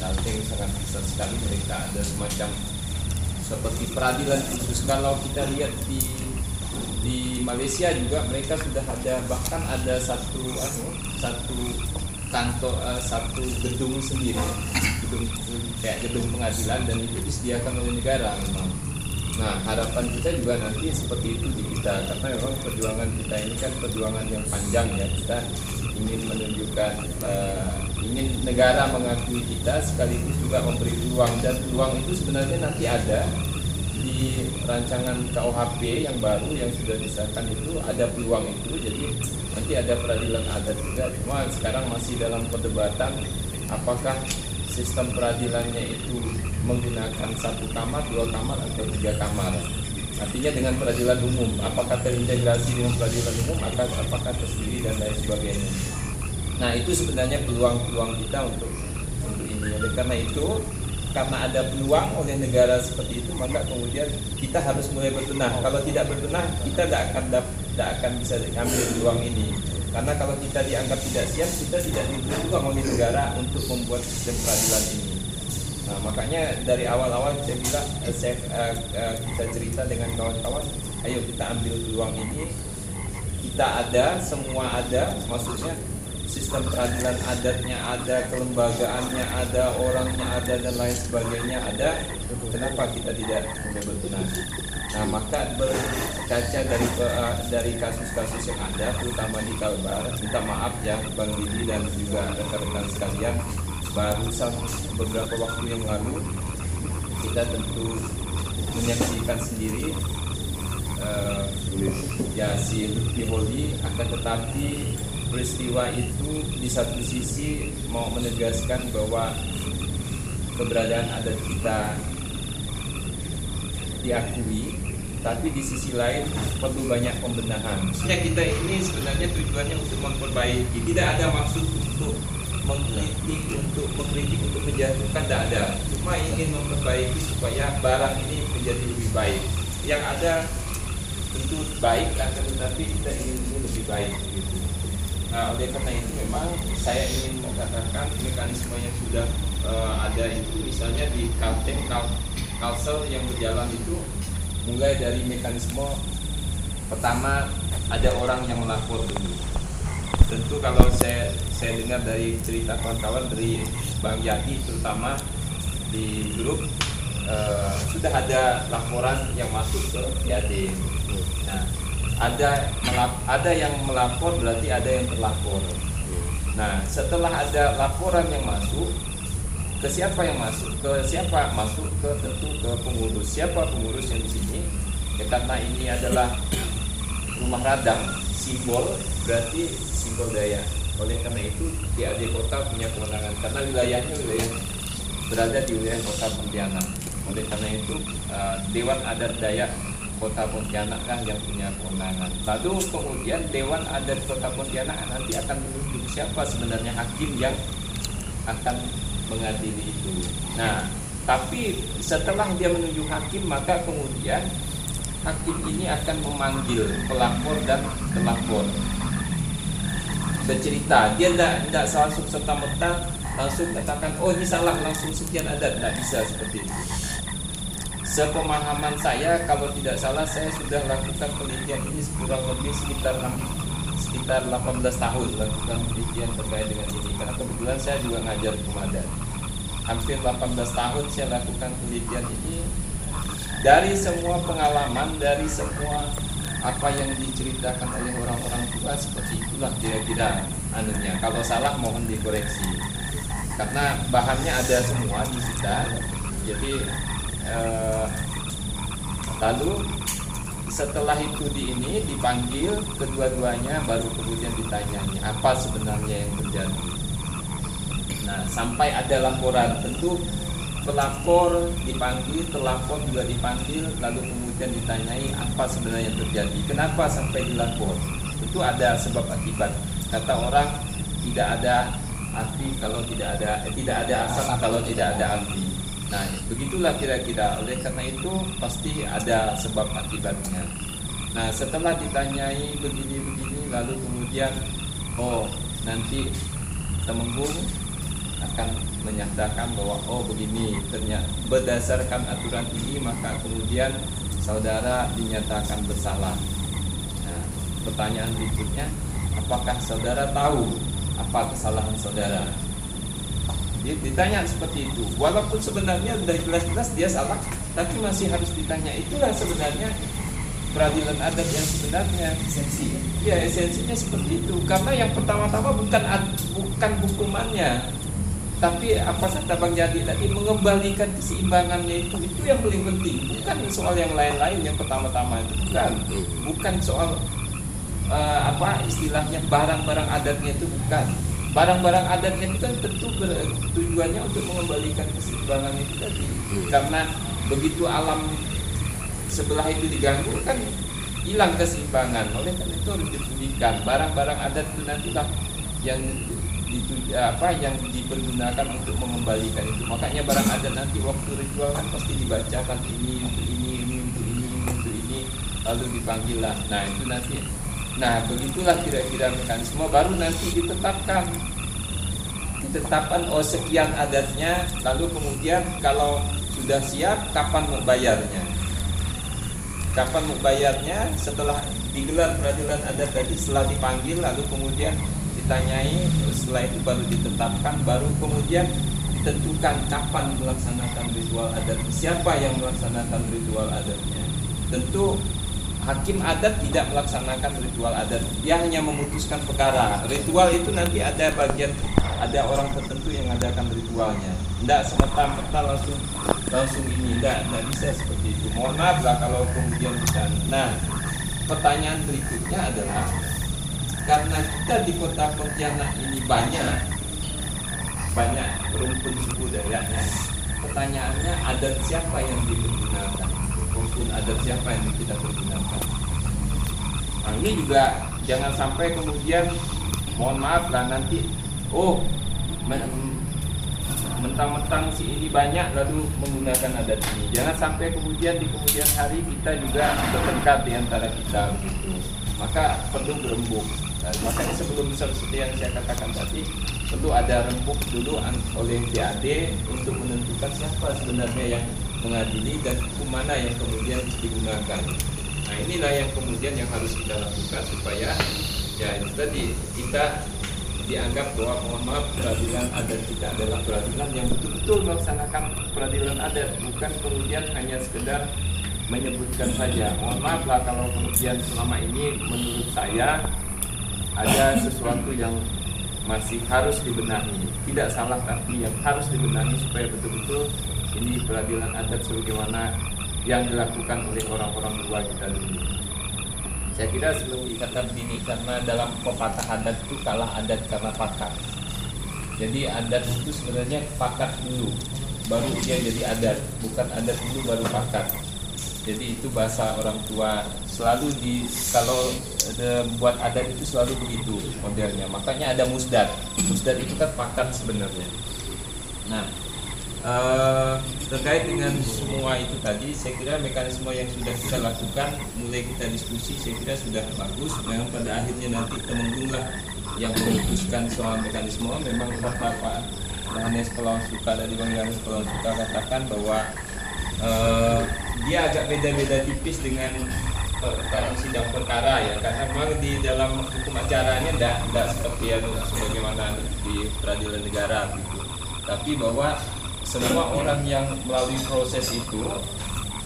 Kalteng sangat besar sekali. Mereka ada semacam seperti peradilan khusus. Kalau kita lihat di Malaysia juga mereka sudah ada, bahkan ada satu kantor, satu gedung sendiri, gedung pengadilan, dan itu disediakan oleh negara memang. Nah, harapan kita juga nanti seperti itu di kita, karena memang perjuangan kita ini kan perjuangan yang panjang ya. Kita ingin menunjukkan, ingin negara mengakui kita, sekaligus juga memberi peluang, dan peluang itu sebenarnya nanti ada di rancangan KUHP yang baru yang sudah disahkan, itu ada peluang itu. Jadi nanti ada peradilan adat juga, cuma sekarang masih dalam perdebatan apakah sistem peradilannya itu menggunakan 1 kamar, 2 kamar, atau 3 kamar. Artinya dengan peradilan umum, apakah terintegrasi dengan peradilan umum, apakah tersendiri, dan lain sebagainya. Nah, itu sebenarnya peluang-peluang kita untuk ini. Oleh karena itu, karena ada peluang oleh negara seperti itu, maka kemudian kita harus mulai berbenah. Kalau tidak berbenah, kita tidak akan bisa ambil peluang ini. Karena kalau kita dianggap tidak siap, kita tidak diberi peluang oleh negara untuk membuat sistem peradilan ini. Nah, makanya dari awal-awal saya bilang, kita cerita dengan kawan-kawan, ayo kita ambil peluang ini. Kita ada, semua ada, maksudnya sistem peradilan adatnya ada, kelembagaannya ada, orangnya ada, dan lain sebagainya ada. Kenapa kita tidak mulai berbenah? Nah, maka berkaca dari kasus-kasus yang ada, terutama di Kalbar, minta maaf ya Bang Didi dan juga rekan-rekan sekalian, barusan beberapa waktu yang lalu kita tentu menyaksikan sendiri si Lutfi Holi, akan tetapi peristiwa itu di satu sisi mau menegaskan bahwa keberadaan adat kita diakui, tapi di sisi lain perlu banyak pembenahan. Maksudnya kita ini sebenarnya tujuannya untuk memperbaiki, tidak ada maksud untuk mengkritik, untuk menjatuhkan, tidak ada. Cuma ingin memperbaiki supaya barang ini menjadi lebih baik. Yang ada tentu baik, akan tetapi kita ingin ini lebih baik gitu. Nah, oleh karena itu memang saya ingin mengatakan mekanisme yang sudah ada itu, misalnya di Kalteng, Kalsel yang berjalan itu, mulai dari mekanisme pertama ada orang yang melapor dulu. Tentu kalau saya dengar dari cerita kawan-kawan, dari Bang Yati terutama di grup, sudah ada laporan yang masuk ke IAD. Nah, ada yang melapor, berarti ada yang terlapor. Nah, setelah ada laporan yang masuk, ke siapa yang masuk? Ke siapa masuk? Tentu ke pengurus. Siapa pengurus yang di sini? Ya, karena ini adalah rumah radang, simbol, berarti simbol daya. Oleh karena itu DAD kota punya kewenangan, karena wilayahnya berada di wilayah kota Pontianak. Oleh karena itu Dewan Adat Dayak Kota Pontianak kan yang punya kewenangan. Lalu kemudian Dewan Adat Kota Pontianak nanti akan menunjuk siapa sebenarnya hakim yang akan mengadili itu. Nah, tapi setelah dia menunjuk hakim, maka kemudian hakim ini akan memanggil pelapor dan terlapor, bercerita. Dia tidak langsung serta-merta langsung katakan, oh ini salah, langsung sekian adat. Tidak bisa seperti itu. Sepemahaman saya, kalau tidak salah, saya sudah lakukan penelitian ini kurang lebih sekitar 18 tahun lakukan penelitian terkait dengan ini. Karena kebetulan saya juga ngajar hukum adat. Hampir 18 tahun saya lakukan penelitian ini. Dari semua pengalaman, dari semua apa yang diceritakan oleh orang-orang tua, seperti itulah kira-kira anunya. Kalau salah mohon dikoreksi. Karena bahannya ada semua di kita. Jadi lalu setelah itu dipanggil kedua-duanya, baru kemudian ditanyai apa sebenarnya yang terjadi. Nah, sampai ada laporan, tentu pelapor dipanggil, terlapor juga dipanggil, lalu kemudian ditanyai apa sebenarnya yang terjadi, kenapa sampai dilapor. Tentu ada sebab akibat. Kata orang, tidak ada api kalau tidak ada asap kalau tidak ada api. Nah, begitulah kira-kira. Oleh karena itu pasti ada sebab akibatnya. Nah, setelah ditanyai begini-begini, lalu kemudian nanti Temenggung akan menyatakan bahwa oh begini, ternyata berdasarkan aturan ini maka kemudian saudara dinyatakan bersalah. Nah, pertanyaan berikutnya, apakah saudara tahu apa kesalahan saudara? Ditanya seperti itu, walaupun sebenarnya sudah jelas-jelas dia salah, tapi masih harus ditanya. Itulah sebenarnya peradilan adat yang sebenarnya esensi. Ya, esensinya seperti itu. Karena yang pertama-tama bukan hukumannya, tapi apa kata Bang Jadi tadi, mengembalikan keseimbangannya itu yang paling penting. Bukan soal yang lain-lain yang pertama-tama itu, bukan soal apa istilahnya barang-barang adatnya itu, bukan. Barang-barang adatnya itu kan tentu tujuannya untuk mengembalikan keseimbangan itu tadi. Karena begitu alam sebelah itu diganggu kan hilang keseimbangan. Oleh karena itu harus dipulihkan. Barang-barang adat itu nantilah yang yang dipergunakan untuk mengembalikan itu. Makanya barang adat nanti waktu ritual kan pasti dibacakan ini untuk ini untuk ini, lalu dipanggil lah. Nah itu nanti. Nah begitulah kira-kira mekanisme, baru nanti ditetapkan oh sekian adatnya, lalu kemudian kalau sudah siap kapan mau bayarnya setelah digelar peradilan adat tadi, setelah dipanggil lalu kemudian ditanyai, setelah itu baru ditetapkan, baru kemudian ditentukan kapan melaksanakan ritual adat, siapa yang melaksanakan ritual adatnya. Tentu hakim adat tidak melaksanakan ritual adat, dia hanya memutuskan perkara. Ritual itu nanti ada orang tertentu yang mengadakan ritualnya. Tidak semata-mata langsung ini, tidak bisa seperti itu. Mohon maaf lah kalau kemudian bukan. Nah, pertanyaan berikutnya adalah karena kita di kota Pontianak ini banyak rumpun suku Dayaknya. Pertanyaannya, adat siapa yang dipergunakan? Rumpun adat siapa yang kita pergunakan? Nah, ini juga jangan sampai kemudian mohon maaf lah nanti mentang-mentang si ini banyak lalu menggunakan adat ini. Jangan sampai kemudian di kemudian hari kita juga bertengkar di antara kita begitu. Maka perlu berembuk. Nah, makanya sebelum seperti yang saya katakan tadi, perlu ada rembuk dulu oleh DAD untuk menentukan siapa sebenarnya yang mengadili dan hukum mana yang kemudian digunakan. Nah inilah yang kemudian yang harus kita lakukan supaya ya itu tadi kita dianggap bahwa mohon maaf peradilan adat kita adalah peradilan yang betul-betul melaksanakan peradilan adat, bukan kemudian hanya sekedar menyebutkan saja. Mohon maaf lah kalau kemudian selama ini menurut saya ada sesuatu yang masih harus dibenahi. Tidak salah, tapi yang harus dibenahi supaya betul-betul ini peradilan adat sebagaimana yang dilakukan oleh orang-orang tua kita dulu. Saya kira sebelum dikatakan begini, karena dalam pepatah adat itu kalah adat karena pakat. Jadi adat itu sebenarnya pakat dulu, baru dia jadi adat. Bukan adat dulu baru pakat. Jadi itu bahasa orang tua. Selalu kalau buat adat itu selalu begitu modelnya. Makanya ada musdat. Musdat itu kan pakat sebenarnya. Nah, terkait dengan semua itu tadi, saya kira mekanisme yang sudah kita lakukan, mulai kita diskusi, saya kira sudah bagus. Memang pada akhirnya nanti Temenggung yang memutuskan soal mekanisme. Memang Bapak Yohanes Pelawan Suka dari Bang Yohanes Pelawan Suka katakan bahwa dia agak beda-beda tipis dengan dalam sidang perkara ya, karena memang di dalam hukum acaranya tidak seperti yang sebagaimana di peradilan negara gitu. Tapi bahwa semua orang yang melalui proses itu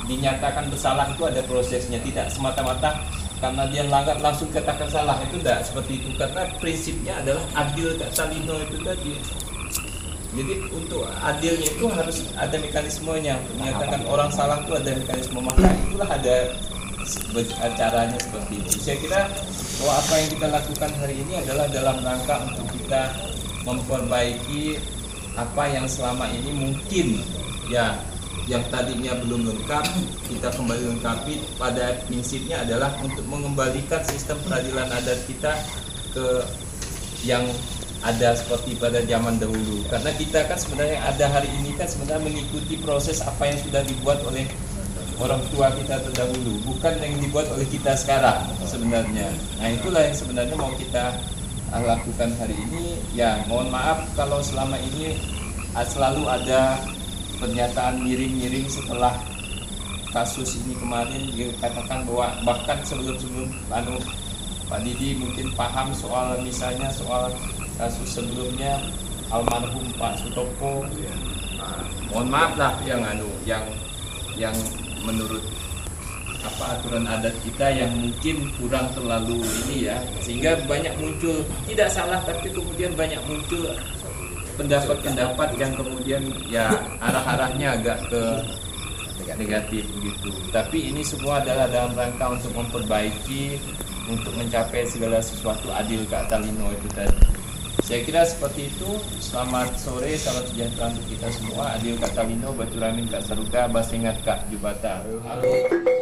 dinyatakan bersalah itu ada prosesnya, tidak semata-mata karena dia langgar langsung katakan salah, itu tidak seperti itu. Karena prinsipnya adalah adil, kata Lino itu tadi. Jadi untuk adilnya itu harus ada mekanismenya. Menyatakan orang salah itu ada mekanisme, maka itulah ada caranya seperti itu. Saya kira bahwa apa yang kita lakukan hari ini adalah dalam rangka untuk kita memperbaiki apa yang selama ini mungkin ya yang tadinya belum lengkap, kita kembali lengkapi. Pada prinsipnya adalah untuk mengembalikan sistem peradilan adat kita ke yang ada seperti pada zaman dahulu. Karena kita kan sebenarnya ada hari ini kan sebenarnya mengikuti proses apa yang sudah dibuat oleh orang tua kita terdahulu, bukan yang dibuat oleh kita sekarang sebenarnya. Nah itulah yang sebenarnya mau kita lakukan hari ini. Ya mohon maaf kalau selama ini selalu ada pernyataan miring-miring setelah kasus ini kemarin, dikatakan bahwa bahkan sebelum Pak Didi mungkin paham soal misalnya soal kasus sebelumnya almarhum Pak Sutopo, mohon maaf lah yang menurut aturan adat kita yang mungkin kurang terlalu ini ya, sehingga banyak muncul, tidak salah tapi kemudian banyak muncul pendapat-pendapat yang kemudian ya arah-arahnya agak ke negatif begitu. Tapi ini semua adalah dalam rangka untuk memperbaiki, untuk mencapai segala sesuatu adil Kak Talino itu tadi. Saya kira seperti itu. Selamat sore, salam sejahtera untuk kita semua. Adil Kak Talino, Batu Ramin Kak Saruka, Basengat Kak Jubata. Halo.